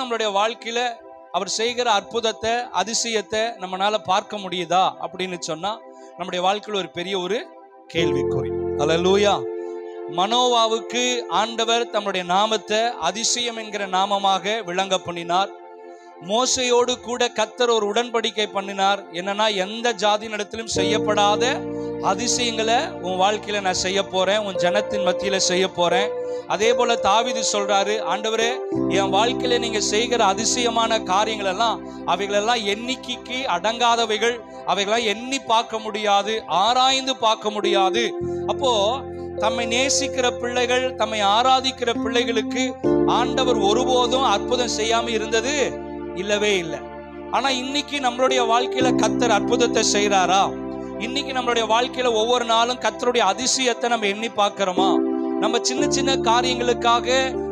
நம்மளுடைய வாழ்க்கையில அவர் செய்கிற அற்புதத்தை, அதிசயத்தை நம்மளால பார்க்க முடியுதா அப்படின்னு சொன்னா நம்முடைய வாழ்க்கையில் ஒரு பெரிய ஒரு கேள்விக்குறி. அல்லேலூயா. மனோவாவுக்கு ஆண்டவர் தம்முடைய நாமத்தை அதிசயம் என்கிற நாமமாக விளங்க பண்ணினார். மோசையோடு கூட கர்த்தர் ஒரு உடன்படிக்கை பண்ணினார். என்னன்னா, எந்த ஜாதியினிடத்திலும் செய்யப்படாத அதிசயங்களை உன் வாழ்க்கையில நான் செய்ய போறேன், உன் ஜனத்தின் மத்தியில செய்ய போறேன். அதே போல தாவீது சொல்றாரு, ஆண்டவரே என் வாழ்க்கையில நீங்க செய்கிற அதிசயமான காரியங்கள் எல்லாம் அவைகளெல்லாம் எண்ணிக்கைக்கு அடங்காதவைகள், அவைகளெல்லாம் எண்ணி பார்க்க முடியாது, ஆராய்ந்து பார்க்க முடியாது. அப்போ தம்மை நேசிக்கிற பிள்ளைகள், தம்மை ஆராதிக்கிற பிள்ளைகளுக்கு ஆண்டவர் ஒருபோதும் அற்புதம் செய்யாம இருந்தது இல்லவே இல்லை. ஆனா இன்னைக்கு நம்மளுடைய வாழ்க்கையில கர்த்தர் அற்புதத்தை செய்யறாரா? இன்னைக்கு நம்மளுடைய வாழ்க்கையில ஒவ்வொரு நாளும் கர்த்தருடைய அதிசயத்தை நம்ம எண்ணி பார்க்கிறோமா? நம்ம சின்ன சின்ன காரியங்களுக்காக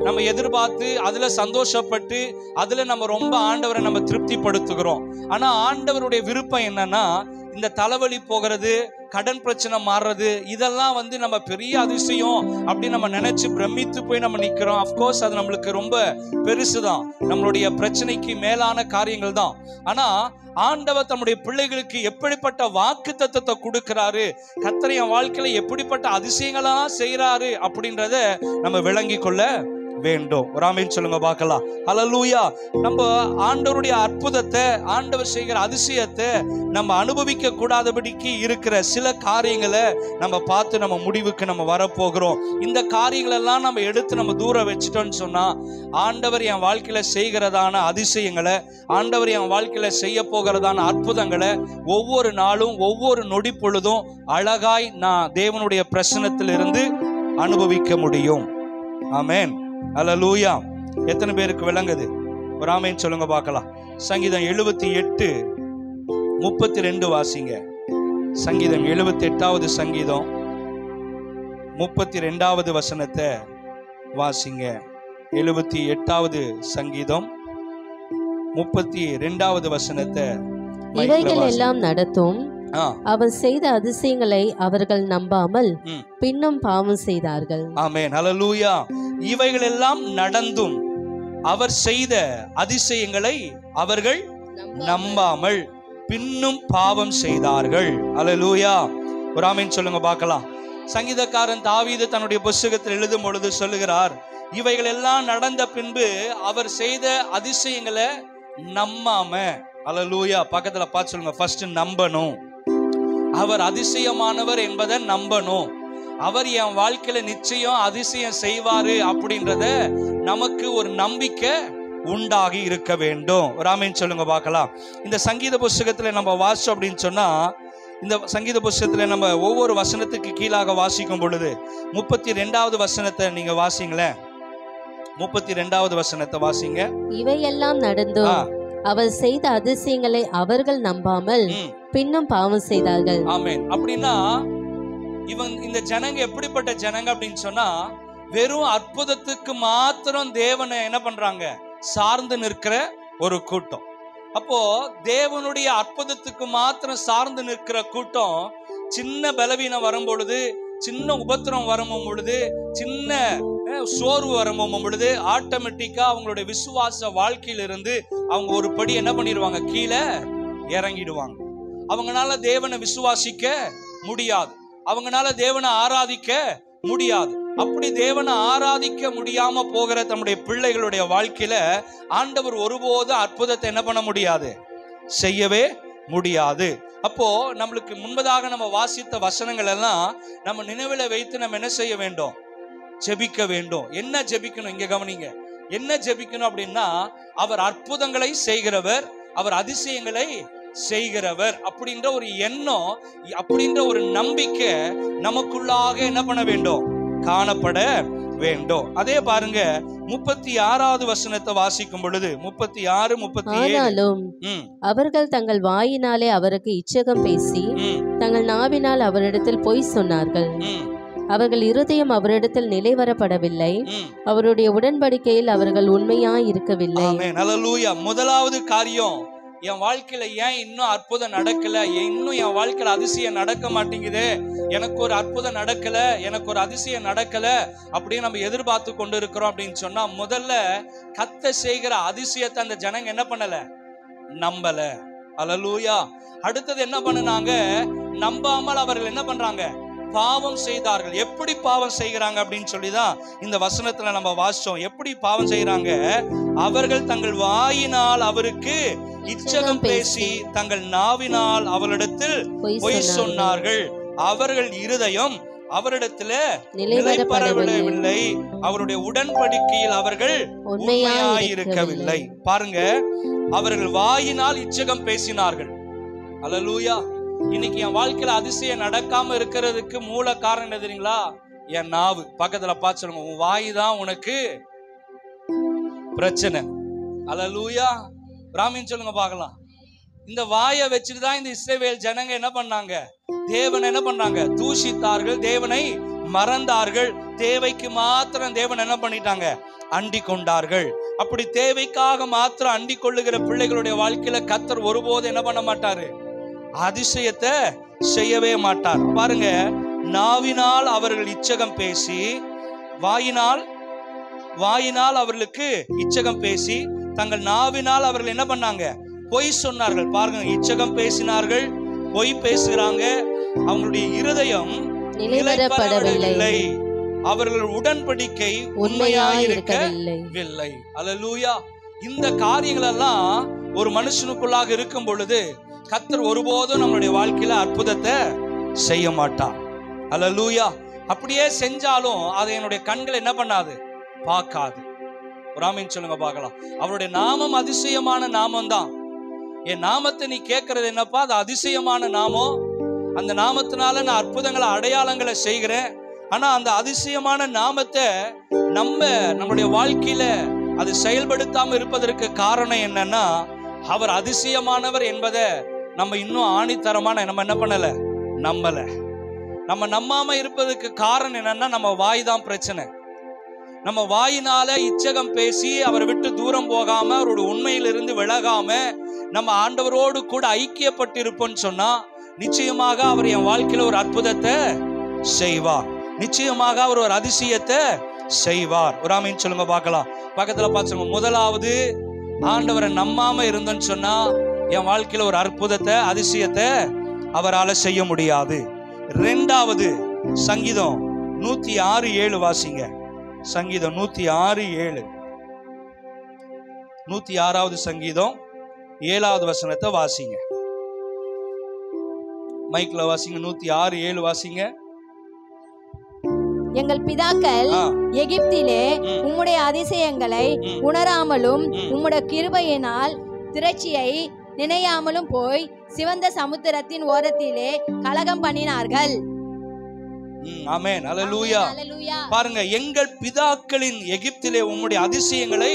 நம்ம எதிர்பார்த்து அதுல சந்தோஷப்பட்டு அதுல நம்ம ரொம்ப ஆண்டவரை நம்ம திருப்திப்படுத்துகிறோம். ஆனா ஆண்டவருடைய விருப்பம் என்னன்னா, இந்த தலைவலி போகிறது, கடன் பிரச்சனை மாறுறது, இதெல்லாம் நம்ம பெரிய அதிசயம் அப்படி நம்ம நினைச்சு பிரமித்து போய் நம்ம நிக்கிறோம். அப்கோர்ஸ் அது நம்மளுக்கு ரொம்ப பெருசுதான், நம்மளுடைய பிரச்சனைக்கு மேலான காரியங்கள் தான். ஆனா ஆண்டவர் தம்முடைய பிள்ளைகளுக்கு எப்படிப்பட்ட வாக்கு தத்தத்தை கொடுக்கிறாரு, கர்த்தர் என் வாழ்க்கையில எப்படிப்பட்ட அதிசயங்களா செய்யறாரு அப்படின்றத நம்ம விளங்கி கொள்ள வேண்டும். ஒரு ஆமென் சொல்லுங்க பார்க்கலாம். ஹல்லேலூயா. நம்ம ஆண்டவருடைய அற்புதத்தை, ஆண்டவர் செய்கிற அதிசயத்தை நம்ம அனுபவிக்க கூடாதபடிக்கு இருக்கிற சில காரியங்களை நம்ம பார்த்து நம்ம முடிவுக்கு நம்ம வரப்போகிறோம். இந்த காரியங்கள் எல்லாம் நம்ம எடுத்து நம்ம தூர வச்சுட்டோம்னு சொன்னா, ஆண்டவர் என் வாழ்க்கையில செய்கிறதான அதிசயங்களை, ஆண்டவர் என் வாழ்க்கையில செய்ய போகிறதான அற்புதங்களை ஒவ்வொரு நாளும் ஒவ்வொரு நொடி பொழுதும் அழகாய் நான் தேவனுடைய பிரசன்னத்திலிருந்து அனுபவிக்க முடியும். ஆமென். அல்லேலூயா. எத்தனை பேருக்கு விளங்குது? ஒரு ஆமென் சொல்லுங்க பார்க்கலாம். சங்கீதம் 78:32 வாசிங்க. சங்கீதம் 78வது சங்கீதம் 32வது வசனத்தை வாசிங்க. 78வது சங்கீதம் 32வது வசனத்தை. இவைகள் எல்லாம் நடத்தும், அவர் செய்த அதிசயங்களை அவர்கள் நம்பாமல் பின்னும் பாவம் செய்தார்கள். ஆமென். ஹல்லேலூயா. இவைகள் எல்லாம் நடந்தும் அவர் செய்த அதிசயங்களை அவர்கள் நம்பாமல் பின்னும் பாவம் செய்தார்கள். ஹல்லேலூயா. ஒரு ஆமென் சொல்லுங்க பார்க்கலாம். சங்கீதக்காரன் தாவீது தன்னுடைய புத்தகத்தில் எழுதும் பொழுது சொல்லுகிறார், இவைகள் எல்லாம் நடந்த பின்பு அவர் செய்த அதிசயங்களை நம்பாம. ஹல்லேலூயா. பக்கத்துல பார்த்து சொல்லுங்க, ஃபர்ஸ்ட் நம்பணும். அவர் அதிசயமானவர் என்பதை நம்பணும். அவர் என் வாழ்க்கையில நிச்சயம் அதிசயம் செய்வாரு அப்படின்றத நமக்கு ஒரு நம்பிக்கை உண்டாகி இருக்க வேண்டும். ஒரு ஆமென் சொல்லுங்க பார்க்கலாம். இந்த சங்கீத புத்தகத்துல நம்ம வாசிச்சோம் அப்படின்னு சொன்னா, இந்த சங்கீத புத்தகத்துல நம்ம ஒவ்வொரு வசனத்துக்கு கீழாக வாசிக்கும் பொழுது 32வது வசனத்தை நீங்க வாசிங்களேன். 32வது வசனத்தை வாசிங்க. இவையெல்லாம் நடந்தும் அவர் செய்த அதிசயங்களை அவர்கள் நம்பாமல் பின்னும் பாவம் செய்தார்கள். ஆமென். அப்படின்னா இந்த ஜனங்க எப்படிப்பட்ட ஜனங்க அப்படின்னு சொன்னா, வெறும் அற்புதத்துக்கு மாத்திரம் தேவனை என்ன பண்றாங்க, சார்ந்து நிற்கிற ஒரு கூட்டம். அப்போ தேவனுடைய அற்புதத்துக்கு மாத்திரம் சார்ந்து நிற்கிற கூட்டம் சின்ன பலவீனம் வரும் பொழுது, சின்ன உபத்திரம் வரும் பொழுது, சின்ன சோர்வு வரும் பொழுது ஆட்டோமேட்டிக்கா அவங்களுடைய விசுவாச வாழ்க்கையிலிருந்து அவங்க ஒரு படி என்ன பண்ணிடுவாங்க, கீழே இறங்கிடுவாங்க. அவங்களால தேவனை விசுவாசிக்க முடியாது, அவங்களால தேவனை ஆராதிக்க முடியாது. அப்படி தேவனை ஆராதிக்க முடியாம போகிற தம்முடைய பிள்ளைகளுடைய வாழ்க்கையில ஆண்டவர் ஒருபோதும் அற்புதத்தை என்ன பண்ண முடியாது, செய்யவே முடியாது. அப்போ நம்மளுக்கு முன்பதாக நம்ம வாசித்த வசனங்கள் எல்லாம் நம்ம நினைவுல வைத்து நம்ம என்ன செய்ய வேண்டும், ஜெபிக்க வேண்டும். என்ன ஜெபிக்கணும் இங்க கவனிங்க. என்ன ஜெபிக்கணும் அப்படின்னா, அவர் அற்புதங்களை செய்கிறவர், அவர் அதிசயங்களை செய்கிறவர் அப்படின்ற ஒரு எண்ணம், அப்படின்ற ஒரு நம்பிக்கை நமக்குள்ளாக என்ன பண்ண வேண்டும், காணப்பட வேண்டும். அதே பாருங்க 36வது வசனத்தை வாசிக்கும் பொழுது 36, 37. அவர்கள் தங்கள் வாயினாலே அவருக்கு இச்சகம் பேசி தங்கள் நாவினால் அவரிடத்தில் பொய் சொன்னார்கள். அவர்கள் இருதயம் அவரிடத்தில் நிலைவரப்படவில்லை, அவருடைய உடன்படிக்கையில் அவர்கள் உண்மையாய் இருக்கவில்லை. ஆமென். ஹல்லேலூயா. முதலாவது காரியம், என் வாழ்க்கையில ஏன் இன்னும் அற்புதம் நடக்கல, இன்னும் என் வாழ்க்கையில அதிசயம் நடக்க மாட்டேங்குது, எனக்கு ஒரு அற்புதம் நடக்கல, எனக்கு ஒரு அதிசயம் நடக்கல அப்படின்னு நம்ம எதிர்பார்த்து கொண்டு இருக்கிறோம் அப்படின்னு சொன்னா, முதல்ல கர்த்தர் செய்கிற அதிசயத்தை அந்த ஜனங்க என்ன பண்ணல, நம்பல. அல்லேலூயா. அடுத்தது என்ன பண்ணுனாங்க, நம்பாமல் அவர்கள் என்ன பண்றாங்க, பாவம் செய்தார்கள். எப்படி பாவம் செய்கிறாங்க அப்படின்னு சொல்லிதான் இந்த வசனத்துல நம்ம வாசிச்சோம். எப்படி பாவம் செய்யறாங்க, அவர்கள் தங்கள் வாயினால் அவருக்கு இச்சகம் பேசி தங்கள் நாவினால் அவரிடத்தில் பொய் சொன்னார்கள். அவர்கள் இருதயம் அவரிடத்துல நிலைபெறவில்லை, அவருடைய உடன்படிக்கையில் அவர்கள் உண்மையாயிருக்கவில்லை. பாருங்க, அவர்கள் வாயினால் இச்சகம் பேசினார்கள். அல்லேலூயா. இன்னைக்கு என் வாழ்க்கையில அதிசயம் நடக்காம இருக்கிறதுக்கு மூல காரணம் என்ன தெரியுங்களா, என் நாவு. பக்கத்துல பார்த்து சொல்லுங்க, உன் வாய் தான் உனக்கு பிரச்சனை. அல்லேலூயா. பிராமின் சொல்லுங்க பார்க்கலாம். இந்த வாயை வச்சுட்டு தான் இந்த இஸ்ரவேல் ஜனங்க என்ன பண்ணாங்க, தேவனை என்ன பண்ணாங்க, தூஷித்தார்கள், தேவனை மறந்தார்கள். தேவைக்கு மாத்திரம் தேவன் என்ன பண்ணிட்டாங்க, அண்டி கொண்டார்கள். அப்படி தேவைக்காக மாத்திரம் அண்டி கொள்ளுகிற பிள்ளைகளுடைய வாழ்க்கையில கர்த்தர் ஒருபோது என்ன பண்ண மாட்டாரு, அதிசயத்தை செய்யவே மாட்டார். பாருங்க, நாவினால் அவர்கள் இச்சகம் பேசி, வாயினால் அவர்களுக்கு இச்சகம் பேசி தங்கள் நாவினால் அவர்கள் என்ன பண்ணாங்க, பொய் சொன்னார்கள். பாருங்க, இச்சகம் பேசினார்கள், பொய் பேசுகிறாங்க. அவங்களுடைய இருதயம் நிலைபெறவில்லை, அவர்கள் உடன்படிக்கை உண்மையாயிருக்கவில்லை. அல்லேலூயா. இந்த காரியங்கள் எல்லாம் ஒரு மனுஷனுக்குள்ளாக இருக்கும் பொழுது கர்த்தர் ஒருபோதும் நம்மளுடைய வாழ்க்கையில அற்புதத்தை செய்ய மாட்டார். அல்லேலூயா. அப்படியே செஞ்சாலும் அதை என்னுடைய கண்கள் என்ன பண்ணாது, பார்க்காது. ஒரு ஆமென் சொல்லுங்க பார்க்கலாம். அவருடைய நாமம் அதிசயமான நாமம் தான். என் நாமத்தை நீ கேட்கறது என்னப்பா, அது அதிசயமான நாமம். அந்த நாமத்தினால நான் அற்புதங்களை அடையாளங்களை செய்கிறேன். ஆனா அந்த அதிசயமான நாமத்தை நம்மளுடைய வாழ்க்கையில அது செயல்படுத்தாம இருப்பதற்கு காரணம் என்னன்னா, அவர் அதிசயமானவர் என்பதை நம்ம இன்னும் ஆணித்தரமான நம்ம என்ன பண்ணல, நம்பல. நம்ம நம்பாம இருப்பதற்கு காரணம் என்னன்னா, நம்ம வாய் தான் பிரச்சனை. நம்ம வாயினால இச்சகம் பேசி அவரை விட்டு தூரம் போகாம, அவரோட உண்மையிலிருந்து விலகாம நம்ம ஆண்டவரோடு கூட ஐக்கியப்பட்டிருப்போம்னு சொன்னா, நிச்சயமாக அவர் என் வாழ்க்கையில ஒரு அற்புதத்தை செய்வார். நிச்சயமாக அவர் ஒரு அதிசயத்தை செய்வார். ஒரு ஆமென் சொல்லுங்க பார்க்கலாம். பக்கத்துல பார்த்துங்க. முதலாவது, ஆண்டவரை நம்பாம இருந்தோன்னு சொன்னா என் வாழ்க்கையில ஒரு அற்புதத்தை அதிசயத்தை அவரால் செய்ய முடியாது. ரெண்டாவது, சங்கீதம் 106:7 வாசிங்க. சங்கீதம் 106:7. 106வது சங்கீதம் 7வது வசனத்தை வாசிங்க. மைக்ல வாசிங்க. 106:7 வாசிங்க. எங்கள் பிதாக்கள் எகிப்திலே உம்முடைய அதிசயங்களை உணராமலும் உம்முடைய கிருபையினால் திரட்சியை நினையாமலும் போய் சிவந்த சமுத்திரத்தின் ஓரத்திலே கலகம் பண்ணினார்கள். ஆமென். அல்லேலூயா. பாருங்க, எங்கள் பிதாக்களின் எகிப்திலே உம்முடைய அதிசயங்களை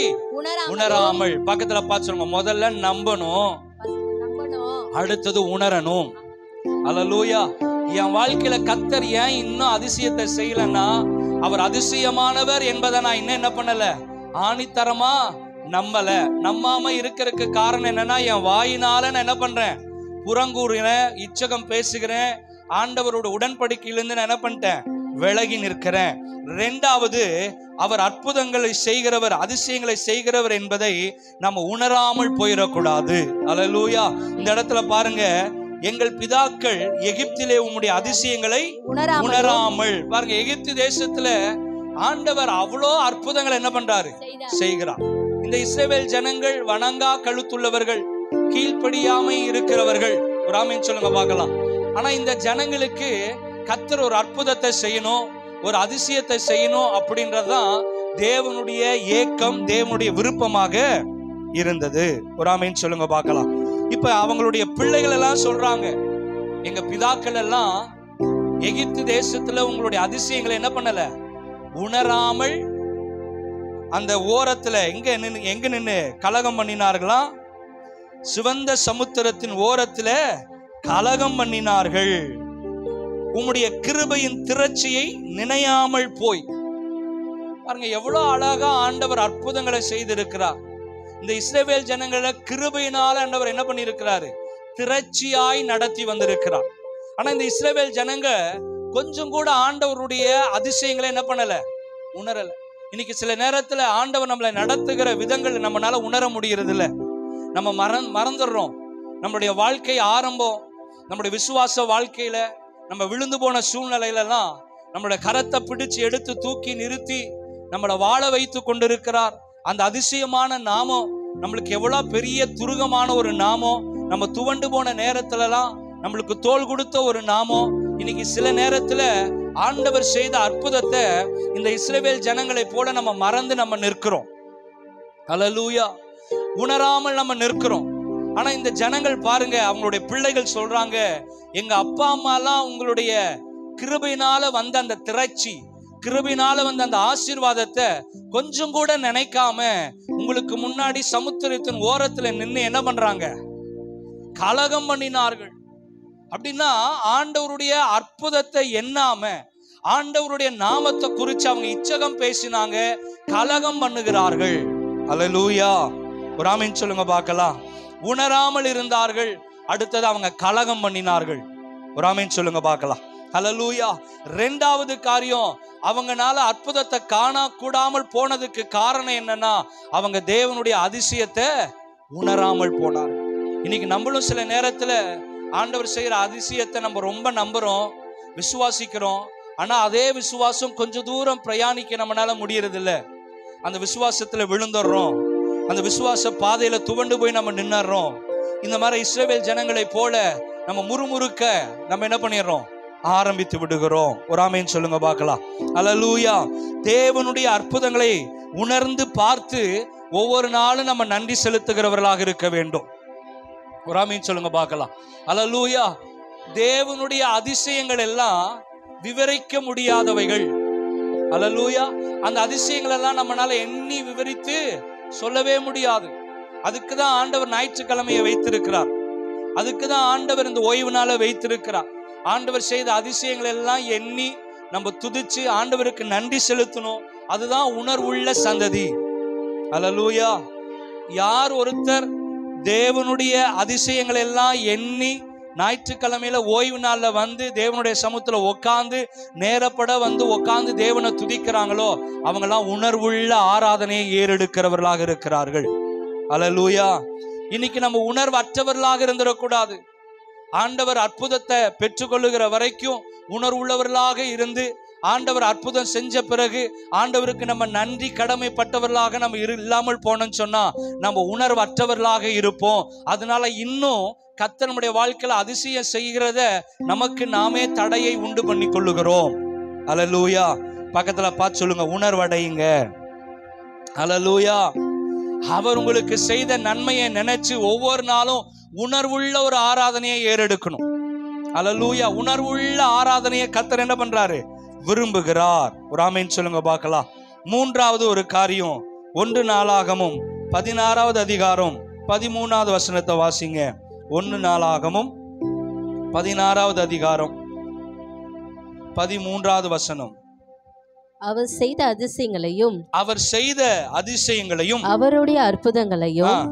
உணராமல். பக்கத்துல பார்த்து சொல்லுங்க. முதல்ல நம்பணும், அடுத்தது உணரணும். அல்லேலூயா. என் வாழ்க்கையில கர்த்தர் ஏன் இன்னும் அதிசயத்தை செய்யலன்னா, அவர் அதிசயமானவர் என்பதை நான் இன்னும் என்ன பண்ணல, ஆணித்தரமா நம்பல. நம்பாம இருக்கிறதுக்கு காரணம் என்னன்னா, என் வாயினால நான் என்ன பண்றேன், புறங்கூறுகிறேன், இச்சகம் பேசுகிறேன், ஆண்டவரோட உடன்படிக்கையிலிருந்து நான் என்ன பண்ணிட்டேன், விலகி நிற்கிறேன். ரெண்டாவது, அவர் அற்புதங்களை செய்கிறவர், அதிசயங்களை செய்கிறவர் என்பதை நம்ம உணராமல் போயிடக்கூடாது. அல்லேலூயா. இந்த இடத்துல பாருங்க, எங்கள் பிதாக்கள் எகிப்திலே உம்முடைய அதிசயங்களை உணராமல். பாருங்க, எகிப்து தேசத்துல ஆண்டவர் அவ்வளோ அற்புதங்களை என்ன பண்றாரு, செய்கிறார். இந்த இஸ்ரவேல் ஜனங்கள் வணங்கா கழுத்துள்ளவர்கள், கீழ்ப்படியாமை இருக்கிறவர்கள். ஒரு ஆமென் சொல்லுங்க பார்க்கலாம். ஆனா இந்த ஜனங்களுக்கு கர்த்தர் ஒரு அற்புதத்தை செய்யணும், ஒரு அதிசயத்தை செய்யணும் அப்படின்றதுதான் தேவனுடைய ஏக்கம், தேவனுடைய விருப்பமாக இருந்தது. ஒரு ஆமென் சொல்லுங்க பார்க்கலாம். இப்ப அவங்களுடைய பிள்ளைகள் எல்லாம் சொல்றாங்க, எங்க பிதாக்கள் எல்லாம் எகிப்து தேசத்துல உங்களுடைய அதிசயங்களை என்ன பண்ணல, உணராமல் அந்த ஓரத்துல எங்க நின்னு கலகம் பண்ணினார்களாம், சிவந்த சமுத்திரத்தின் ஓரத்துல கலகம் பண்ணினார்கள். உம்முடைய கிருபையின் திரட்சியை நினையாமல் போய். பாருங்க, எவ்வளவு அழகா ஆண்டவர் அற்புதங்களை செய்திருக்கிறார். இந்த இஸ்ரவேல் ஜனங்களை கிருபையினால ஆண்டவர் என்ன பண்ணியிருக்கிறாரு? திரட்சியாய் நடத்தி வந்திருக்கிறார். ஆனா இந்த இஸ்ரவேல் ஜனங்க கொஞ்சம் கூட ஆண்டவருடைய அதிசயங்களை என்ன பண்ணல, உணரல. இன்னைக்கு சில நேரத்துல ஆண்டவர் நம்மளை நடத்துகிற விதங்கள் நம்மளால உணர முடியறது இல்ல. நம்ம மறந்துடுறோம். நம்மளுடைய வாழ்க்கை ஆரம்பம், நம்முடைய விசுவாச வாழ்க்கையில நம்ம விழுந்து போன சூழ்நிலையிலலாம் நம்மளுடைய கரத்தை பிடிச்சு எடுத்து தூக்கி நிறுத்தி நம்மளை வாழ வைத்து கொண்டிருக்கிறார். அந்த அதிசயமான நாமம் நம்மளுக்கு எவ்வளவு பெரிய துருகமான ஒரு நாமம். நம்ம துவண்டு போன நேரத்துலலாம் நம்மளுக்கு தோள் கொடுத்த ஒரு நாமம். இன்னைக்கு சில நேரத்துல ஆண்டவர் செய்த அற்புதத்தை இந்த இஸ்ரவேல் ஜனங்களை போல நம்ம மறந்து நம்ம நிற்கிறோம். ஹல்லேலூயா. உணராமல் நம்ம நிற்கிறோம். ஆனா இந்த ஜனங்கள் பாருங்க, அவங்களுடைய பிள்ளைகள் சொல்றாங்க, எங்க அப்பா அம்மாலாம் உங்களுடைய கிருபையினால வந்த அந்த திரட்சி, கிருபையினால வந்த அந்த ஆசீர்வாதத்தை கொஞ்சம் கூட நினைக்காம உங்களுக்கு முன்னாடி சமுத்திரத்தின் ஓரத்துல நின்று என்ன பண்றாங்க? கலகம் பண்ணினார்கள். அப்படின்னா ஆண்டவருடைய அற்புதத்தை எண்ணாம ஆண்டவருடைய நாமத்தை குறித்து அவங்க இச்சகம் பேசினாங்க, கலகம் பண்ணுகிறார்கள். அல்லேலூயா. ஒரு ஆமென் சொல்லுங்க பார்க்கலாம். உணராமல் இருந்தார்கள், அடுத்தது அவங்க கலகம் பண்ணினார்கள். ஒரு ஆமென் சொல்லுங்க பார்க்கலாம். அல்லேலூயா. இரண்டாவது காரியம், அவங்கனால அற்புதத்தை காண கூடாமல் போனதுக்கு காரணம் என்னன்னா, அவங்க தேவனுடைய அதிசயத்தை உணராமல் போனார்கள். இன்னைக்கு நம்மளும் சில நேரத்துல ஆண்டவர் செய்யற அதிசயத்தை நம்ம ரொம்ப நம்புறோம், விசுவாசிக்கிறோம். ஆனா அதே விசுவாசம் கொஞ்சம் தூரம் பிரயாணிக்க நம்மளால முடியறது இல்ல. அந்த விசுவாசத்துல விழுந்துடுறோம், அந்த விசுவாச பாதையில துவண்டு போய் நம்ம நின்னுறோம். இந்த மாதிரி இஸ்ரவேல் ஜனங்களை போல நம்ம முறுமுறுக்க நம்ம என்ன பண்ணிடுறோம்? ஆரம்பித்து விடுகிறோம். ஒரு ஆமென் சொல்லுங்க பார்க்கலாம். அல்லேலூயா. தேவனுடைய அற்புதங்களை உணர்ந்து பார்த்து ஒவ்வொரு நாளும் நம்ம நன்றி செலுத்துகிறவர்களாக இருக்க வேண்டும். ஒரு ஆமென் சொல்லுங்க பார்க்கலாம். அல்லேலூயா. தேவனுடைய அதிசயங்கள் எல்லாம் விவரிக்க முடியாதவைகள். அல்லேலூயா. அந்த அதிசயங்கள் எல்லாம் நம்மளால எண்ணி விவரித்து சொல்லவே முடியாது. அதுக்குதான் ஆண்டவர் ஞாயிற்றுக்கிழமையை வைத்திருக்கிறார். அதுக்குதான் ஆண்டவர் இந்த ஓய்வு நாளை வைத்திருக்கிறார். ஆண்டவர் செய்த அதிசயங்கள் எல்லாம் எண்ணி நம்ம துதிச்சு ஆண்டவருக்கு நன்றி செலுத்தணும். அதுதான் உணர்வுள்ள சந்ததி. அல்லேலூயா. யார் ஒருத்தர் தேவனுடைய அதிசயங்கள் எல்லாம் எண்ணி ஞாயிற்றுக்கிழமையில ஓய்வு நாள்ல வந்து தேவனுடைய சமூகத்துல உட்கார்ந்து நேரப்பட வந்து உட்கார்ந்து தேவனை துதிக்கிறாங்களோ அவங்கெல்லாம் உணர்வுள்ள ஆராதனையை ஏறெடுக்கிறவர்களாக இருக்கிறார்கள். அல்லேலூயா. இன்னைக்கு நம்ம உணர்வற்றவர்களாக இருந்துடக்கூடாது. ஆண்டவர் அற்புதத்தை பெற்றுக்கொள்ளுகிற வரைக்கும் உணர்வுள்ளவர்களாக இருந்து ஆண்டவர் அற்புதம் செஞ்ச பிறகு ஆண்டவருக்கு நம்ம நன்றி கடமைப்பட்டவர்களாக நம்ம இல்லாமல் போனோம்னு சொன்னா நம்ம உணர்வற்றவர்களாக இருப்போம். அதனால இன்னும் கர்த்தர் நம்முடைய வாழ்க்கையில அதிசயம் செய்கிறத நமக்கு நாமே தடையை உண்டு பண்ணி கொள்ளுகிறோம். அல்லேலூயா. பக்கத்துல பார்த்து சொல்லுங்க, உணர்வடையுங்க. அல்லேலூயா. அவர் உங்களுக்கு செய்த நன்மையை நினைச்சு ஒவ்வொரு நாளும் உணர்வுள்ள ஒரு ஆராதனையை ஏறெடுக்கணும். அல்லேலூயா. உணர்வுள்ள ஆராதனையை கர்த்தர் என்ன பண்றாரு? விரும்புகிறார். ஒரு ஆமென் சொல்லுங்க பார்க்கலாம். மூன்றாவது ஒரு காரியம், 1 நாளாகமும் 16வது அதிகாரம் 13வது வசனத்தை வாசிங்க. 1 நாளாகமும் 16வது அதிகாரம் 13வது வசனம். அவர் செய்த அதிசயங்களையும் அவருடைய அற்புதங்களையும்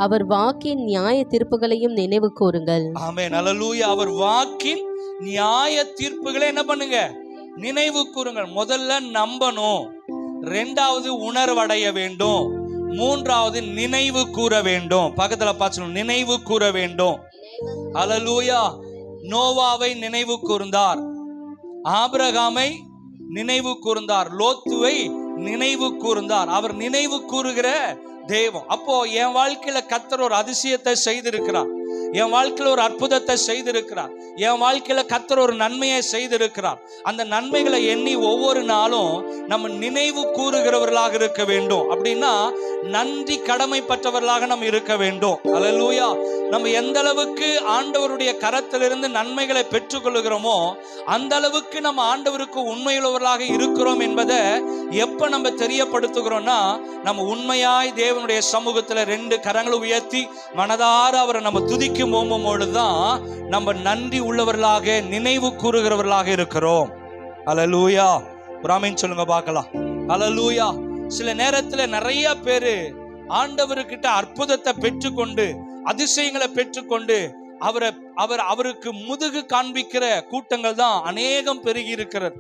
அவர் வாக்கின் நியாய தீர்ப்புகளையும் நினைவு கூறுங்கள். ஆமென். அல்லேலூயா. அவர் வாக்கின் நியாய தீர்ப்புகளை என்ன பண்ணுங்க? நினைவு கூறுங்கள். முதல்ல நம்பணும், இரண்டாவது உணர்வடைய வேண்டும், மூன்றாவது நினைவு கூற வேண்டும். பக்கத்துல பார்த்து நினைவு கூற வேண்டும். அல்லேலூயா. நோவாவை நினைவு கூர்ந்தார், ஆபிரகாமை நினைவு கூர்ந்தார், லோத்துவை நினைவு கூர்ந்தார். அவர் நினைவு கூறுகிற தெய்வம். அப்போ என் வாழ்க்கையில கர்த்தர் ஒரு அதிசயத்தை செய்திருக்கிறார், என் வாழ்க்கையில ஒரு அற்புதத்தை செய்திருக்கிறார், என் வாழ்க்கையில கர்த்தர் ஒரு நன்மையை செய்திருக்கிறார். அந்த நன்மைகளை எண்ணி ஒவ்வொரு நாளும் நம்ம நினைவு கூறுகிறவர்களாக இருக்க வேண்டும். அப்படின்னா நன்றி கடமைப்பட்டவர்களாக நம்ம இருக்க வேண்டும். அல்லேலூயா. நம்ம எந்த அளவுக்கு ஆண்டவருடைய கரத்திலிருந்து நன்மைகளை பெற்றுக்கொள்கிறோமோ அந்த அளவுக்கு நம்ம ஆண்டவருக்கு உண்மையுள்ளவர்களாக இருக்கிறோம் என்பதை எப்ப நம்ம தெரியப்படுத்துகிறோம்னா, நம்ம உண்மையாய் தேவனுடைய சமூகத்துல 2 கரங்களை உயர்த்தி மனதார அவரை நம்ம துதிக்கும் பொழுதுதான் நம்ம நன்றி உள்ளவர்களாக நினைவு கூறுகிறவர்களாக இருக்கிறோம். அல்லேலூயா. ஆமென் சொல்லுங்க பார்க்கலாம். அல்லேலூயா. சில நேரத்துல நிறைய பேரு ஆண்டவர்கிட்ட அற்புதத்தை பெற்றுக்கொண்டு அதிசயங்களை பெற்றுக்கொண்டு அவருக்கு முதுகு காண்பிக்கிற கூட்டங்கள் தான் அநேகம் பெருகி இருக்கிறது.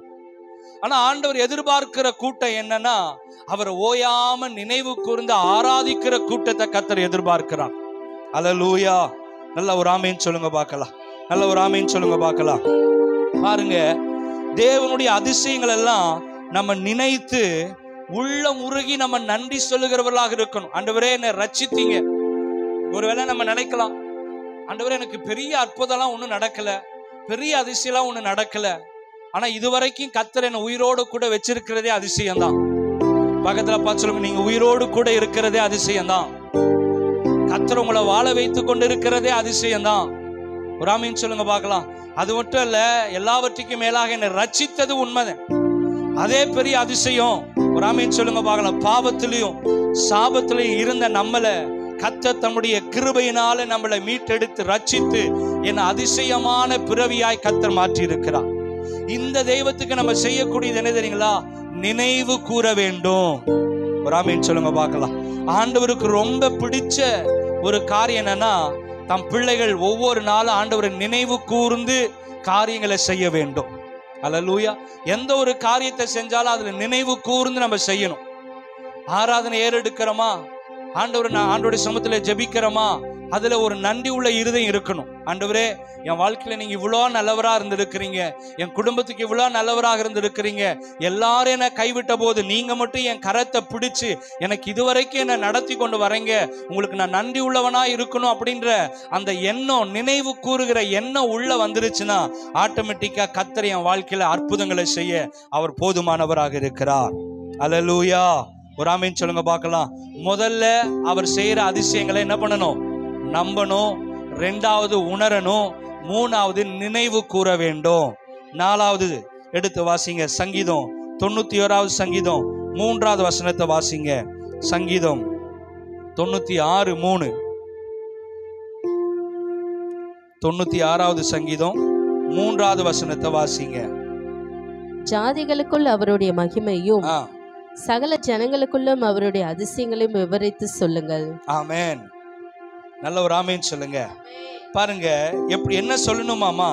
ஆனா ஆண்டவர் எதிர்பார்க்கிற கூட்டம் என்னன்னா, அவர் ஓயாம நினைவு கூர்ந்து ஆராதிக்கிற கூட்டத்தை கர்த்தர் எதிர்பார்க்கிறார். அல்லேலூயா. நல்ல ஒரு ஆமீன் சொல்லுங்க பார்க்கலாம். நல்ல ஒரு ஆமீன் சொல்லுங்க பார்க்கலாம். பாருங்க, தேவனுடைய அதிசயங்கள் எல்லாம் நம்ம நினைத்து உள்ள உருகி நம்ம நன்றி சொல்லுகிறவர்களாக இருக்கணும். ஆண்டவரே என்னை ரட்சித்தீங்க. ஒருவேளை நம்ம நினைக்கலாம், ஆண்டவரே எனக்கு பெரிய அற்புதம்லாம் ஒன்றும் நடக்கல, பெரிய அதிசயம்லாம் ஒன்றும் நடக்கல, ஆனா இதுவரைக்கும் கர்த்தர் என்னை உயிரோடு கூட வச்சிருக்கிறதே அதிசயம்தான். பக்கத்துல பார்த்து சொல்லுங்க, நீங்க உயிரோடு கூட இருக்கிறதே அதிசயம்தான். கர்த்தர் உங்களை வாழ வைத்து கொண்டு இருக்கிறதே அதிசயம்தான். ஒரு ஆமீன் சொல்லுங்க பார்க்கலாம். அது மட்டும் இல்ல, எல்லாவற்றுக்கும் மேலாக என்னை ரட்சித்தது உண்மைதான், அதே பெரிய அதிசயம். ஒரு ஆமீன் சொல்லுங்க பார்க்கலாம். பாவத்திலையும் சாபத்திலையும் இருந்த நம்மளை கர்த்தர் தம்முடைய கிருபையினால நம்மளை மீட்டெடுத்து ரட்சித்து என் அதிசயமான பிறவியாய் கர்த்தர் மாற்றி இருக்கிறார். இந்த தெய்வத்துக்கு நம்ம செய்யக்கூடியது என்ன தெரியுங்களா? நினைவு கூற வேண்டும். ஒரு ஆமீன் சொல்லுங்க பார்க்கலாம். ஆண்டவருக்கு ரொம்ப பிடிச்ச ஒரு காரியம் என்னன்னா, தம் பிள்ளைகள் ஒவ்வொரு நாளும் ஆண்டவரை நினைவு கூர்ந்து காரியங்களை செய்ய வேண்டும். அல்லேலூயா. எந்த ஒரு காரியத்தை செஞ்சாலும் அதுல நினைவு கூர்ந்து நம்ம செய்யணும். ஆராதனை ஏறெடுக்கிறோமா, ஆண்டவருடைய சமூகத்துல ஜெபிக்கிறோமா, அதுல ஒரு நன்றி உள்ள இருதயம் இருக்கணும். ஆண்டவரே, என் வாழ்க்கையில நீங்க இவ்வளோ நல்லவரா இருந்திருக்கிறீங்க, என் குடும்பத்துக்கு இவ்வளோ நல்லவராக இருந்திருக்கிறீங்க, எல்லாரும் என்ன கைவிட்ட போது நீங்க மட்டும் என் கரத்தை பிடிச்சு எனக்கு இதுவரைக்கும் என்ன நடத்தி கொண்டு வரீங்க, உங்களுக்கு நான் நன்றி உள்ளவனா இருக்கணும் அப்படின்ற அந்த எண்ணம், நினைவு கூறுகிற எண்ணம் உள்ள வந்துருச்சுன்னா ஆட்டோமேட்டிக்கா கர்த்தர் என் வாழ்க்கையில அற்புதங்களை செய்ய அவர் போதுமானவராக இருக்கிறார். அல்லேலூயா. ஒரு ஆமீன் சொல்லுங்க பார்க்கலாம். முதல்ல அவர் செய்யற அதிசயங்களை என்ன பண்ணணும்? நம்பணும். ரெண்டாவது உணரணும். மூணாவது நினைவு கூற வேண்டும். நாலாவது எடுத்து வாசிங்க. சங்கீதம் 91வது சங்கீதம் 3வது வசனத்தை வாசிங்க. சங்கீதம் 96:3. 96வது சங்கீதம் 3வது வசனத்தை வாசிங்க. ஜாதிகளுக்குள் அவருடைய மகிமையும் சகல ஜனங்களுக்குள்ளும் அவருடைய அதிசயங்களையும் விவரித்து சொல்லுங்கள். ஆமென். நல்ல ஒரு ஆமென் சொல்லுங்க. பாருங்க, எப்படி என்ன சொல்லணுமாமா?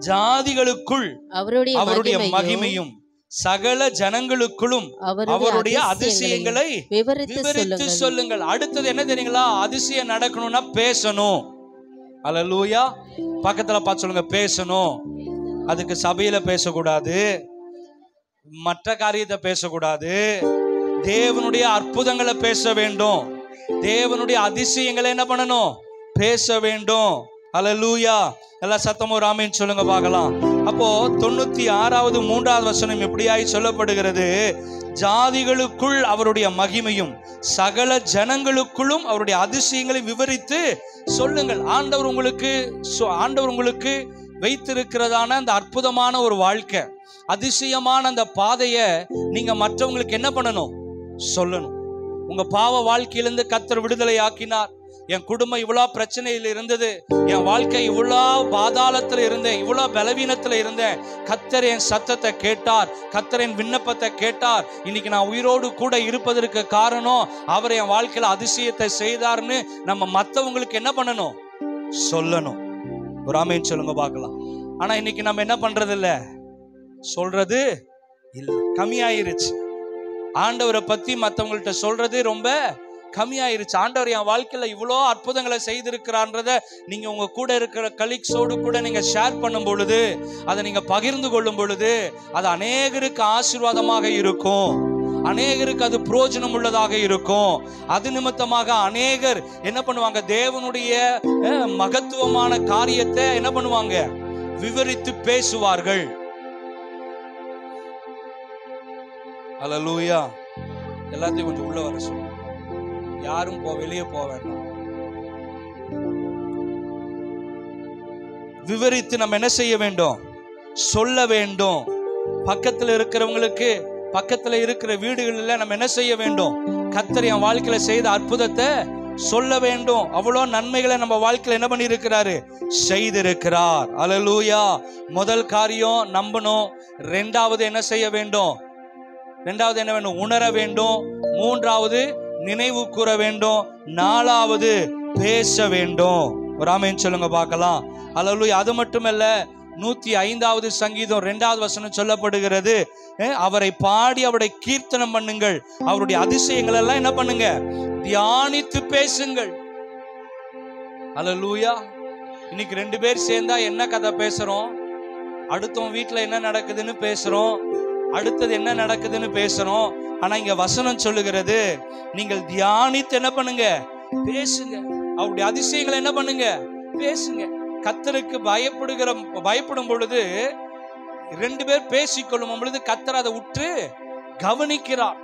ஜாதிகளுக்குள் அவருடைய மகிமையும் சகல ஜனங்களுக்குள்ளும் அவருடைய அதிசயங்களை விவரித்து சொல்லுங்கள். அடுத்தது என்ன தெரியுங்களா? அதிசயம் நடக்கணும்னா பேசணும். அல்லேலூயா. பக்கத்துல பார்த்து சொல்லுங்க, பேசணும். அதுக்கு சபையில பேசக்கூடாது, மற்ற காரியத்தை பேசக்கூடாது. தேவனுடைய அற்புதங்களை பேச வேண்டும். தேவனுடைய அதிசயங்களை என்ன பண்ணணும்? பேச வேண்டும். அல்லேலூயா. எல்லா சத்தமும் ஒரு ஆமீன் சொல்லுங்க பார்க்கலாம். அப்போ 96வது 3வது வசனம் எப்படியாய் சொல்லப்படுகிறது? ஜாதிகளுக்குள் அவருடைய மகிமையும் சகல ஜனங்களுக்குள்ளும் அவருடைய அதிசயங்களை விவரித்து சொல்லுங்கள். ஆண்டவர் உங்களுக்கு வைத்திருக்கிறதான அந்த அற்புதமான ஒரு வாழ்க்கை, அதிசயமான அந்த பாதையை நீங்க மற்றவங்களுக்கு என்ன பண்ணணும்? சொல்லணும். உங்க பாவ வாழ்க்கையிலிருந்து கர்த்தர் விடுதலை ஆக்கினார். என் குடும்பம் இவ்வளோ பிரச்சனையில் இருந்தது, என் வாழ்க்கை இவ்வளோ பாதாளத்தில் இருந்தேன், இவ்வளோ பலவீனத்தில் இருந்தேன், கர்த்தர் என் சத்தத்தை கேட்டார், கர்த்தர் என் விண்ணப்பத்தை கேட்டார், இன்னைக்கு நான் உயிரோடு கூட இருப்பதற்கு காரணம் அவர் என் வாழ்க்கையில் அதிசயத்தை செய்தார்னு நம்ம மற்றவங்களுக்கு என்ன பண்ணணும்? சொல்லணும். ஒரு ஆமீன் சொல்லுங்க பார்க்கலாம். ஆனா இன்னைக்கு நம்ம என்ன பண்றது இல்ல, சொல்றது இல்லை, கம்மியாயிருச்சு. ஆண்டவரை பத்தி மற்றவங்கள்ட்ட சொல்றது ரொம்ப கம்மியாயிருச்சு. ஆண்டவர் என் வாழ்க்கையில இவ்வளோ அற்புதங்களை செய்திருக்கிறான்றத நீங்க உங்க கூட இருக்கிற கலீக்ஸோடு கூட நீங்க ஷேர் பண்ணும் பொழுது, அதை நீங்க பகிர்ந்து கொள்ளும் பொழுது, அது அநேகருக்கு ஆசீர்வாதமாக இருக்கும், அநேகருக்கு அது பிரயோஜனம் உள்ளதாக இருக்கும். அது நிமித்தமாக அநேகர் என்ன பண்ணுவாங்க? தேவனுடைய மகத்துவமான காரியத்தை என்ன பண்ணுவாங்க? விவரித்து பேசுவார்கள். அல்லேலூயா. எல்லாத்தையும் கொஞ்சம் உள்ள வர சொல்லுங்க. யாரும் வெளியே போக வேண்டாம். விவரித்து நம்ம என்ன செய்ய வேண்டும்? சொல்ல வேண்டும். பக்கத்துல இருக்கிறவங்களுக்கு, பக்கத்துல இருக்கிற வீடுகளில் நம்ம என்ன செய்ய வேண்டும்? கர்த்தர் என் வாழ்க்கையில செய்த அற்புதத்தை சொல்ல வேண்டும். அவ்வளோ நன்மைகளை நம்ம வாழ்க்கையில என்ன பண்ணி இருக்கிறாரு? செய்திருக்கிறார். அல்லேலூயா. முதல் காரியம் நம்பணும். ரெண்டாவது என்ன செய்ய வேண்டும்? ரெண்டாவது என்ன வேண்டும்? உணர வேண்டும். மூன்றாவது நினைவு கூற வேண்டும், 4வது பேச வேண்டும். ஒரு ஆமென் சொல்லுங்க பார்க்கலாம். அல்லேலூயா. அது மட்டுமல்ல, 105வது சங்கீதம் 2வது வசனம் சொல்லப்படுகிறது, அவரை பாடி அவரை கீர்த்தனம் பண்ணுங்கள், அவருடைய அதிசயங்கள் எல்லாம் என்ன பண்ணுங்க, தியானித்து பேசுங்கள். அல்லேலூயா. இன்னைக்கு 2 பேர் சேர்ந்தா என்ன கதை பேசுறோம், அடுத்தவங்க வீட்டுல என்ன நடக்குதுன்னு பேசுறோம், அடுத்தது என்ன நடக்குதுன்னு பேசுறோம். ஆனா இங்க வசனம் சொல்லுகிறது, நீங்கள் தியானித்து என்ன பண்ணுங்க, பேசுங்க. அவருடைய அதிசயங்களை என்ன பண்ணுங்க, பேசுங்க. கர்த்தருக்கு பயப்படும் பொழுது 2 பேர் பேசிக்கொள்ளும் பொழுது கர்த்தர் அதை உற்று கவனிக்கிறார்.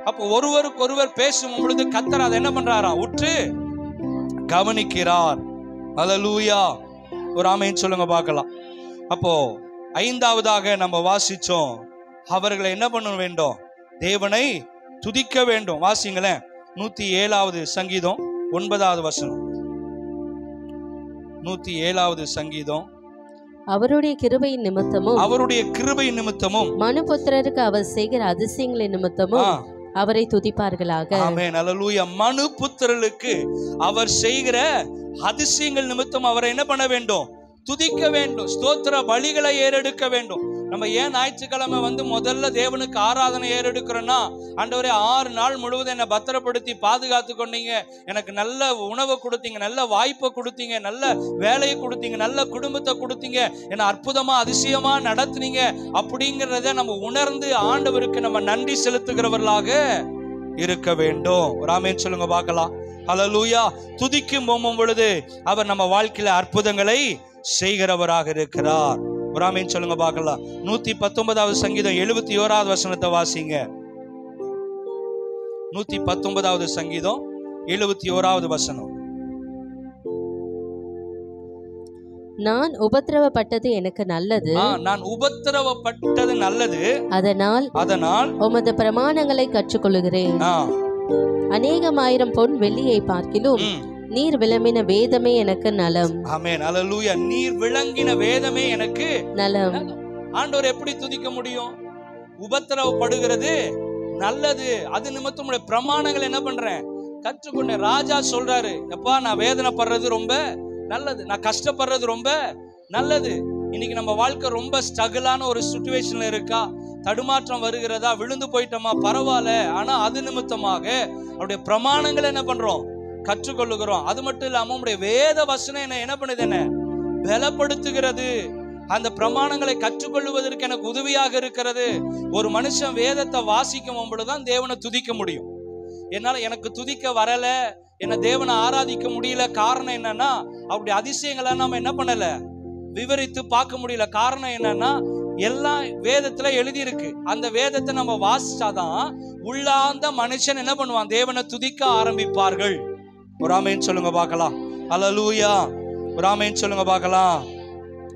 அப்போ ஒருவருக்கு ஒருவர் பேசும் பொழுது கர்த்தர் அதை என்ன பண்றாரா, உற்று கவனிக்கிறார். அல்லேலூயா. ஒரு ஆமென் சொல்லுங்க பார்க்கலாம். அப்போ 5வதாக நம்ம வாசிச்சோம், அவர்களை என்ன பண்ண வேண்டும், தேவனை துதிக்க வேண்டும். வாசிங்களேன், 107வது சங்கீதம் 9வது வசனம். 107வது சங்கீதம். அவருடைய கிருபையின் நிமித்தமும் மனுபுத்திரருக்கு அவர் செய்கிற அதிசயங்களின் நிமித்தமும் அவரை துதிப்பார்களாக. ஆமென். அல்லேலூயா. மனுபுத்திரருக்கு அவர் செய்கிற அதிசயங்கள் நிமித்தம் அவரை என்ன பண்ண வேண்டும், துதிக்க வேண்டும். ஸ்தோத்திர பலிகளை ஏறெடுக்க வேண்டும். நம்ம ஏன் ஞாயிற்றுக்கிழமை முதல்ல தேவனுக்கு ஆராதனை ஏறெடுக்கிறோம்னா, ஆண்டவரே 6 நாள் முழுவதும் என்னை பத்திரப்படுத்தி பாதுகாத்து கொண்டீங்க, எனக்கு நல்ல உணவை கொடுத்தீங்க, நல்ல வாய்ப்பை கொடுத்தீங்க, நல்ல வேலையை கொடுத்தீங்க, நல்ல குடும்பத்தை கொடுத்தீங்க, என்னை அற்புதமா அதிசயமா நடத்துனீங்க அப்படிங்கிறத நம்ம உணர்ந்து ஆண்டவருக்கு நம்ம நன்றி செலுத்துகிறவர்களாக இருக்க வேண்டும். ஒரு ஆமென் சொல்லுங்க பார்க்கலாம். அல்லேலூயா. துதிக்கும் போகும் பொழுது அவர் நம்ம வாழ்க்கையில அற்புதங்களை செய்கிறவராக இருக்கிறார். ஒரு ஆமென் சொல்லுங்க பார்க்கலாம். 119வது சங்கீதம் 71வது வசனத்தை வாசிங்க. 119வது சங்கீதம் 71வது வசனம். நான் உபத்திரவப்பட்டது எனக்கு நல்லது, நான் உபத்திரவப்பட்டது நல்லது, அதனால் உமது பிரமாணங்களை கற்றுக்கொள்கிறேன். அநேகமாயிரம் பொன் வெள்ளியை பார்க்கிலும் நீர் விளம்பின வேதமே எனக்கு நலம். ஆமென். அல்லேலூயா. நீர் விளங்கின வேதமே எனக்கு நலம். ஆண்டவர் எப்படி துதிக்க முடியும்? உபத்திரவப்படுகிறது நல்லது, அது நிமித்தம் உடைய பிரமாணங்கள் என்ன பண்றேன், கற்றுக்கொண்டேன். ராஜா சொல்றாரு, எப்பா நான் வேதனைப்படுறது ரொம்ப நல்லது, நான் கஷ்டப்படுறது ரொம்ப நல்லது. இன்னைக்கு நம்ம வாழ்க்கை ரொம்ப ஸ்ட்ரகிளான ஒரு சிச்சுவேஷன்ல இருக்கா, தடுமாற்றம் வருகிறதா, விழுந்து போயிட்டோமா, பரவாயில்ல. ஆனா அது நிமித்தமாக அவருடைய பிரமாணங்களை என்ன பண்றோம், கற்றுக்கொள்ளுகிறோம். அது மட்டும் இல்லாம உங்களுடைய வேத வசனம் என்ன பண்ணுது, என்ன பலப்படுத்துகிறது. அந்த பிரமாணங்களை கற்றுக்கொள்வதற்கு எனக்கு உதவியாக இருக்கிறது. ஒரு மனுஷன் வேதத்தை வாசிக்கும் பொழுதுதான் தேவனை துதிக்க முடியும். என்னால எனக்கு துதிக்க வரல, என்ன தேவனை ஆராதிக்க முடியல. காரணம் என்னன்னா, அவருடைய அதிசயங்களை நம்ம என்ன பண்ணல, விவரித்து பார்க்க முடியல. காரணம் என்னன்னா, எல்லாம் வேதத்துல எழுதி இருக்கு. அந்த வேதத்தை நம்ம வாசிச்சாதான் உள்ளார்ந்த மனுஷன் என்ன பண்ணுவான், தேவனை துதிக்க ஆரம்பிப்பார்கள். ஒரு ஆமென் சொல்லுங்க பார்க்கலாம். அல்லேலூயா. ஒரு ஆமென் சொல்லுங்க பார்க்கலாம்.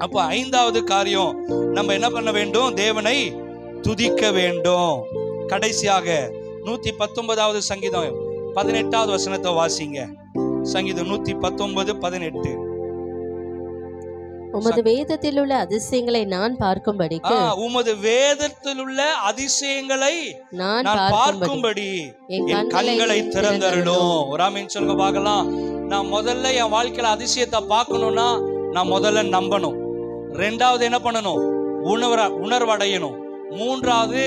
அப்போ 5வது காரியம், நம்ம என்ன பண்ண வேண்டும், தேவனை துதிக்க வேண்டும். கடைசியாக 119வது சங்கீதம் 18வது வசனத்தை வாசிங்க. சங்கீதம் 119:18. உமது வேதத்தில் உள்ள அதிசயங்களை நான் பார்க்கும்படிக்கு, உமது வேதத்தில் உள்ள அதிசயங்களை நான் பார்க்கும்படி என் கண்களை திறந்தருளும். ஒரு ஆமென் சொல்லுங்க பார்க்கலாம். நான் முதல்ல என் வாழ்க்கையில அதிசயத்தை பார்க்கணும்னா நான் முதல்ல நம்பணும். 2வது என்ன பண்ணணும், உணர்வடையணும். 3வது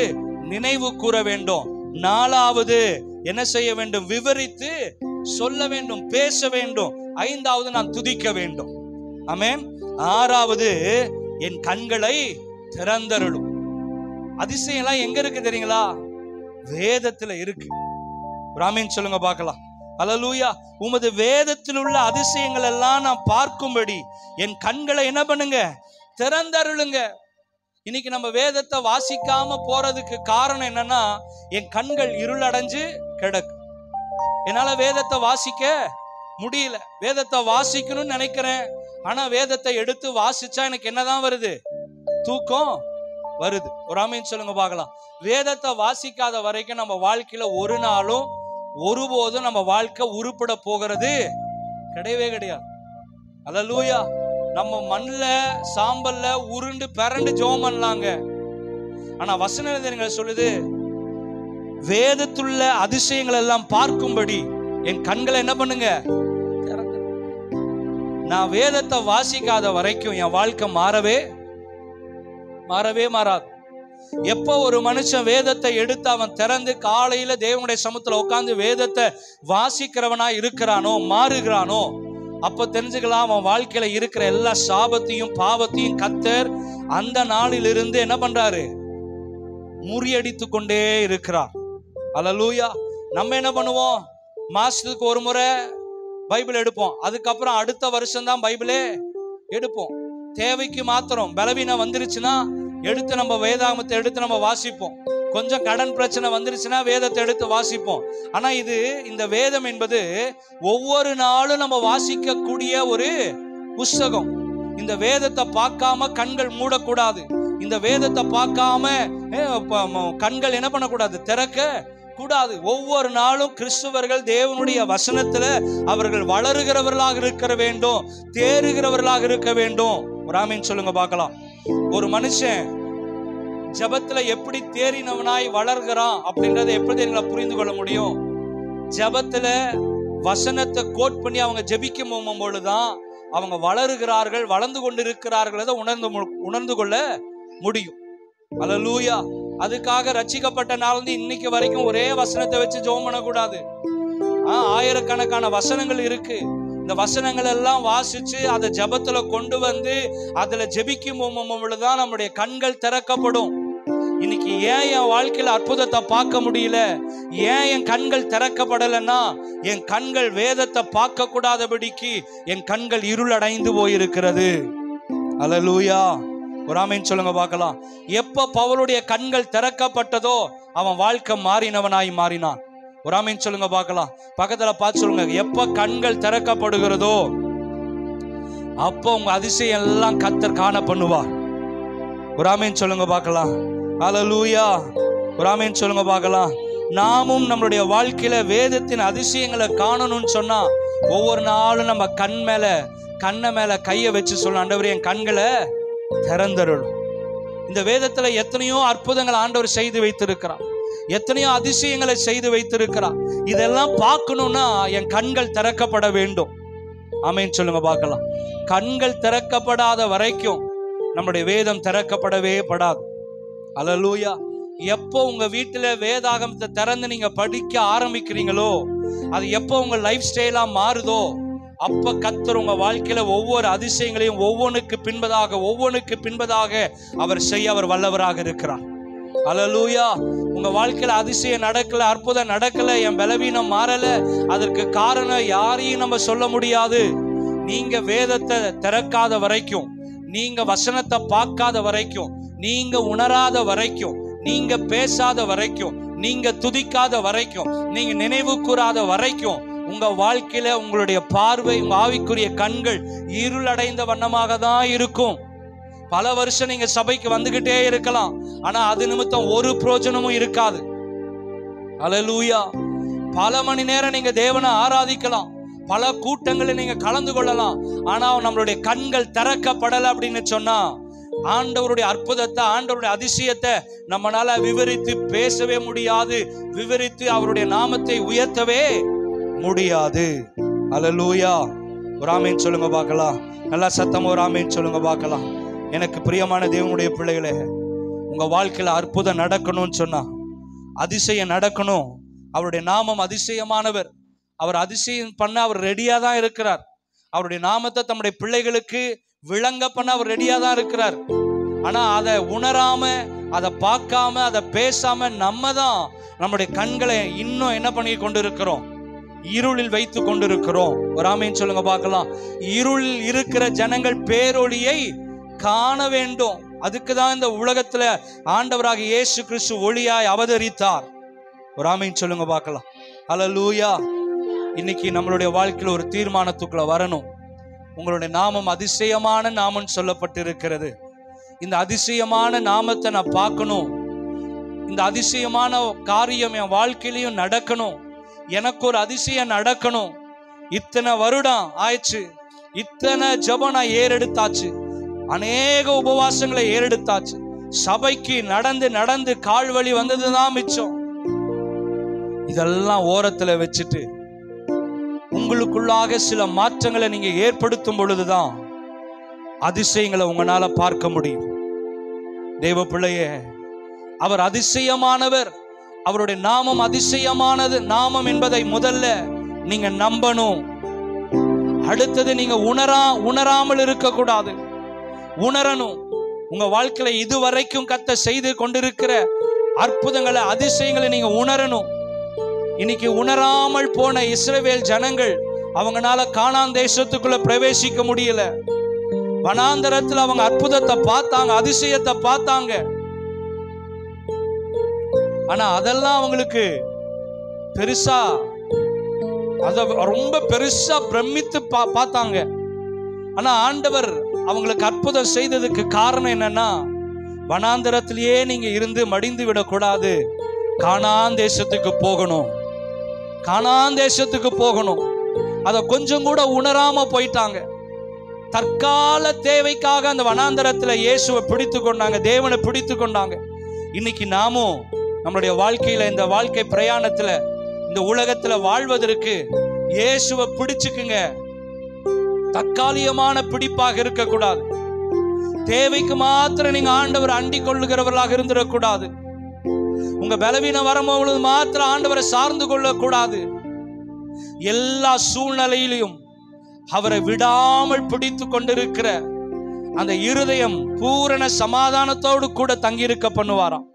நினைவு கூற வேண்டும். 4வது என்ன செய்ய வேண்டும், விவரித்து சொல்ல வேண்டும், பேச வேண்டும். 5வது நான் துதிக்க வேண்டும். ஆமென். 6வது என் கண்களை திறந்தருளும். அதிசயம் எல்லாம் எங்க இருக்கு தெரியுங்களா, வேதத்துல இருக்கு. ஆமென் சொல்லுங்க பார்க்கலாம். அல்லேலூயா. உமது வேதத்தில் உள்ள அதிசயங்கள் எல்லாம் நான் பார்க்கும்படி என் கண்களை என்ன பண்ணுங்க, திறந்தருளுங்க. இன்னைக்கு நம்ம வேதத்தை வாசிக்காம போறதுக்கு காரணம் என்னன்னா, என் கண்கள் இருளடைஞ்சு கிடக்கு. என்னால வேதத்தை வாசிக்க முடியல. வேதத்தை வாசிக்கணும்னு நினைக்கிறேன், ஆனா வேதத்தை எடுத்து வாசிச்சா எனக்கு என்னதான் வருது, தூக்கம் வருது. ஒரு ஆமென் சொல்லுங்க பார்க்கலாம். வேதத்தை வாசிக்காத வரைக்கும் நம்ம வாழ்க்கையில ஒரு நாளும் ஒருபோதும் நம்ம வாழ்க்கை உருப்பட போகிறது கிடையவே கிடையாது. அல்லேலூயா. நம்ம மண்ணில் சாம்பல்ல உருண்டு பிறண்டு ஜெபம் பண்ணலாங்க. ஆனா வசனம் சொல்லுது, வேதத்துள்ள அதிசயங்கள் எல்லாம் பார்க்கும்படி என் கண்களை என்ன பண்ணுங்க, நான் வேதத்தை வாசிக்காத வரைக்கும் என் வாழ்க்கை மாறவே மாறாது. எப்போ ஒரு மனுஷன் வேதத்தை எடுத்து அவன் திறந்து காலையில தேவனுடைய சமூகத்துல உட்கார்ந்து வேதத்தை வாசிக்கிறவனா இருக்கிறானோ, மாறுகிறானோ, அப்ப தெரிஞ்சுக்கலாம் அவன் வாழ்க்கையில இருக்கிற எல்லா சாபத்தையும் பாவத்தையும் கர்த்தர் அந்த நாளிலிருந்து என்ன பண்றாரு, முறியடித்து கொண்டே இருக்கிறார். அல்லேலூயா. நம்ம என்ன பண்ணுவோம், மாசத்துக்கு ஒரு முறை பைபிள் எடுப்போம், அதுக்கப்புறம் அடுத்த வருஷம் தான் பைபிளே எடுப்போம். தேவைக்கு மாத்திரம் பலவீனம் வந்துருச்சுன்னா எடுத்து நம்ம வேதாகமத்தை எடுத்து நம்ம வாசிப்போம். கொஞ்சம் கடன் பிரச்சனை வந்துருச்சுன்னா வேதத்தை எடுத்து வாசிப்போம். ஆனா இந்த வேதம் என்பது ஒவ்வொரு நாளும் நம்ம வாசிக்கக்கூடிய ஒரு புஸ்தகம். இந்த வேதத்தை பார்க்காம கண்கள் மூடக்கூடாது. இந்த வேதத்தை பார்க்காம கண்கள் என்ன பண்ணக்கூடாது, திறக்க கூடாது. ஒவ்வொரு நாளும் கிறிஸ்துவர்கள் தேவனுடைய வசனத்துல அவர்கள் வளருகிறவர்களாக இருக்க வேண்டும், தேறுகிறவர்களாக இருக்க வேண்டும். ஒரு ஆமீன் சொல்லுங்க பார்க்கலாம். ஒரு மனுஷன் ஜபத்துல எப்படி தேறினவனாய் வளர்கிறான் அப்படின்றத எப்படி எங்களை புரிந்து கொள்ள முடியும்? ஜபத்துல வசனத்தை கோட் பண்ணி அவங்க ஜபிக்கும் பொழுதுதான் அவங்க வளருகிறார்கள், வளர்ந்து கொண்டு இருக்கிறார்கள் உணர்ந்து கொள்ள முடியும். அல்லேலூயா. அதுக்காக ரட்சிக்கப்பட்ட நாள் இன்னைக்கு வரைக்கும் ஒரே வசனத்தை வச்சு ஜெபம் பண்ணக்கூடாது. ஆயிரக்கணக்கான வசனங்கள் இருக்கு. இந்த வசனங்கள் எல்லாம் வாசிச்சு அதை ஜபத்துல கொண்டு வந்து அதுல ஜெபிக்கும் பொழுதுதான் நம்முடைய கண்கள் திறக்கப்படும். இன்னைக்கு ஏன் என் வாழ்க்கையில அற்புதத்தை பார்க்க முடியல, ஏன் என் கண்கள் திறக்கப்படலைன்னா என் கண்கள் வேதத்தை பார்க்க கூடாதபடிக்கு என் கண்கள் இருளடைந்து போயிருக்கிறது. அல்லேலூயா. ஒரு ஆமீன் சொல்லுங்க பார்க்கலாம். எப்ப பவுலுடைய கண்கள் திறக்கப்பட்டதோ அவன் வாழ்க்கை மாறினவனாய் மாறினான். ஒரு ஆமீன் சொல்லுங்க பார்க்கலாம். பக்கத்துல பார்த்து சொல்லுங்க, எப்ப கண்கள் திறக்கப்படுகிறதோ அப்போ உங்க அதிசயம் எல்லாம் கர்த்தர் காண பண்ணுவார். ஒரு ஆமீன் சொல்லுங்க பார்க்கலாம். அல்லேலூயா. ஒரு ஆமீன் சொல்லுங்க பார்க்கலாம். நாமும் நம்மளுடைய வாழ்க்கையில வேதத்தின் அதிசயங்களை காணணும்னு சொன்னா ஒவ்வொரு நாளும் நம்ம கண்ணை மேல கையை வச்சு சொல்லணும், ஆண்டவரே என் கண்களை திறந்தருளும். இந்த வேதத்துல எத்தனையோ அற்புதங்கள் ஆண்டவர் செய்து வைத்திருக்கிறார், எத்தனையோ அதிசயங்களை செய்து வைத்திருக்கிறார். இதெல்லாம் பார்க்கணும்னா என் கண்கள் திறக்கப்பட வேண்டும். ஆமீன் சொல்லுங்க பார்க்கலாம். கண்கள் திறக்கப்படாத வரைக்கும் நம்முடைய வேதம் திறக்கப்படவே படாது. அல்லேலூயா. எப்போ உங்க வீட்டுல வேதாகமத்தை திறந்து நீங்க படிக்க ஆரம்பிக்கிறீங்களோ, அது எப்போ உங்க லைஃப் ஸ்டைலா மாறுதோ, அப்ப கர்த்தர் உங்க வாழ்க்கையில ஒவ்வொரு அதிசயங்களையும் ஒவ்வொன்றுக்கு பின்பதாக அவர் செய்ய அவர் வல்லவராக இருக்கிறார். அல்லேலூயா. உங்க வாழ்க்கையில அதிசயம் நடக்கல, அற்புதம் நடக்கல, என் பலவீனம் மாறல, அதற்கு காரணம் யாரையும் நம்ம சொல்ல முடியாது. நீங்க வேதத்தை திறக்காத வரைக்கும், நீங்க வசனத்தை பார்க்காத வரைக்கும், நீங்க உணராத வரைக்கும், நீங்க பேசாத வரைக்கும், நீங்க துதிக்காத வரைக்கும், நீங்க நினைவு கூறாத வரைக்கும் உங்க வாழ்க்கையில உங்களுடைய பார்வை, உங்க ஆவிக்குரிய கண்கள் இருளடைந்த வண்ணமாக தான் இருக்கும். பல வருஷம் நீங்க சபைக்கு வந்துகிட்டே இருக்கலாம், ஆனா அது நிமித்தம் ஒரு பிரயோஜனமும் இருக்காது. அல்லேலூயா. பல மணி நேரம் நீங்க தேவனை ஆராதிக்கலாம், பல கூட்டங்களில் நீங்க கலந்து கொள்ளலாம், ஆனா நம்மளுடைய கண்கள் திறக்கப்படலை அப்படின்னு சொன்னா ஆண்டவருடைய அற்புதத்தை, ஆண்டவருடைய அதிசயத்தை நம்மளால விவரித்து பேசவே முடியாது, விவரித்து அவருடைய நாமத்தை உயர்த்தவே முடியாது. அல்லேலூயா. ஒரு ஆமீன் சொல்லுங்க பார்க்கலாம். நல்லா சத்தமா ஒரு ஆமீன் சொல்லுங்க பார்க்கலாம். எனக்கு பிரியமான தேவனுடைய பிள்ளைகளே, உங்க வாழ்க்கையில அற்புதம் நடக்கணும்னு சொன்னா, அதிசயம் நடக்கணும். அவருடைய நாமம் அதிசயமானவர். அவர் அதிசயம் பண்ண அவர் ரெடியா தான் இருக்கிறார். அவருடைய நாமத்தை தம்முடைய பிள்ளைகளுக்கு விளங்க பண்ண அவர் ரெடியா தான் இருக்கிறார். ஆனா அதை உணராம, அதை பார்க்காம, அதை பேசாம நம்ம தான் நம்முடைய கண்களை இன்னும் என்ன பண்ணி கொண்டு இருக்கிறோம், இருளில் வைத்து கொண்டிருக்கிறோம். ஒரு ஆமீன் சொல்லுங்க பார்க்கலாம். இருளில் இருக்கிற ஜனங்கள் பேரொளியை காண வேண்டும். அதுக்குதான் இந்த உலகத்துல ஆண்டவராக இயேசு கிறிஸ்து ஒளியாய் அவதரித்தார். ஒரு ஆமீன் சொல்லுங்க பார்க்கலாம். அல்லேலூயா. இன்னைக்கு நம்மளுடைய வாழ்க்கையில ஒரு தீர்மானத்துக்குள்ள வரணும். உங்களுடைய நாமம் அதிசயமான நாமம் சொல்லப்பட்டிருக்கிறது. இந்த அதிசயமான நாமத்தை நான் பார்க்கணும். இந்த அதிசயமான காரியம் என் வாழ்க்கையிலையும் நடக்கணும். எனக்கு ஒரு அதிசயம் நடக்கணும். இத்தனை வருடம் ஆயிடுச்சு, இத்தனை ஜெபம் நான் ஏறெடுத்தாச்சு, அநேக உபவாசங்களை ஏறெடுத்தாச்சு, சபைக்கு நடந்து கால் வலி வந்ததுதான் மிச்சம். இதெல்லாம் ஓரத்துல வச்சுட்டு உங்களுக்குள்ளாக சில மாற்றங்களை நீங்க ஏற்படுத்தும் பொழுதுதான் அதிசயங்களை உங்களால பார்க்க முடியும். தேவ பிள்ளையே, அவர் அதிசயமானவர். அவருடைய நாமம் அதிசயமானது நாமம் என்பதை முதல்ல நீங்க நம்பணும். அடுத்தது நீங்க உணராமல் இருக்கக்கூடாது, உணரணும். உங்க வாழ்க்கையில இதுவரைக்கும் கர்த்தர் செய்து கொண்டிருக்கிற அற்புதங்களை, அதிசயங்களை நீங்க உணரணும். இன்னைக்கு உணராமல் போன இஸ்ரவேல் ஜனங்கள் அவங்களால கானான் தேசத்துக்குள்ள பிரவேசிக்க முடியல. வனாந்தரத்தில் அவங்க அற்புதத்தை பார்த்தாங்க, அதிசயத்தை பார்த்தாங்க. ஆனா அதெல்லாம் அவங்களுக்கு பெருசா, அத ரொம்ப பெருசா பிரமித்து பார்த்தாங்க. ஆனா ஆண்டவர் அவங்களுக்கு அற்புதம் செய்ததுக்கு காரணம் என்னன்னா, வனாந்தரத்திலேயே நீங்க இருந்து மடிந்து விடக்கூடாது, கானான் தேசத்துக்கு போகணும், கானான் தேசத்துக்கு போகணும். அத கொஞ்சம் கூட உணராம போயிட்டாங்க. தற்கால தேவைக்காக அந்த வனாந்தரத்துல இயேசுவை பிடித்து கொண்டாங்க, தேவனை பிடித்து கொண்டாங்க. இன்னைக்கு நாமும் நம்மளுடைய வாழ்க்கையில, இந்த வாழ்க்கை பிரயாணத்துல, இந்த உலகத்துல வாழ்வதற்கு இயேசுவை பிடிச்சுக்குங்க. தற்காலிகமான பிடிப்பாக இருக்கக்கூடாது. தேவைக்கு மாத்திரம் நீங்க ஆண்டவர் அண்டிக் கொள்ளுகிறவர்களாக இருந்துடக்கூடாது. உங்க பலவீனம் வரும்பொழுது மாத்திரம் ஆண்டவரை சார்ந்து கொள்ளக்கூடாது. எல்லா சூழ்நிலையிலும் அவரை விடாமல் பிடித்து கொண்டிருக்கிற அந்த இருதயம் பூரண சமாதானத்தோடு கூட தங்கியிருக்க பண்ணுவாராம்.